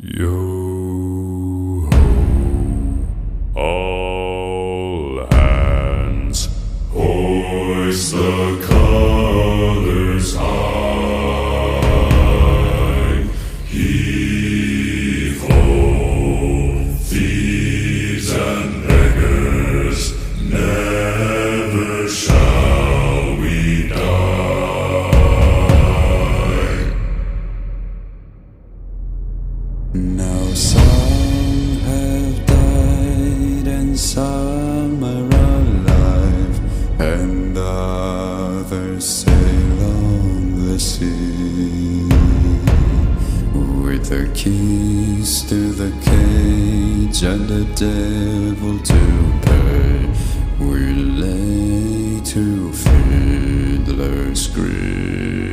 Yo ho, all hands, hoist the colors high. Heave ho, thieves and beggars, never shall we die. Now some have died and some are alive, and others sail on the sea. With the keys to the cage and the devil to pay, we lay to fiddler's grave.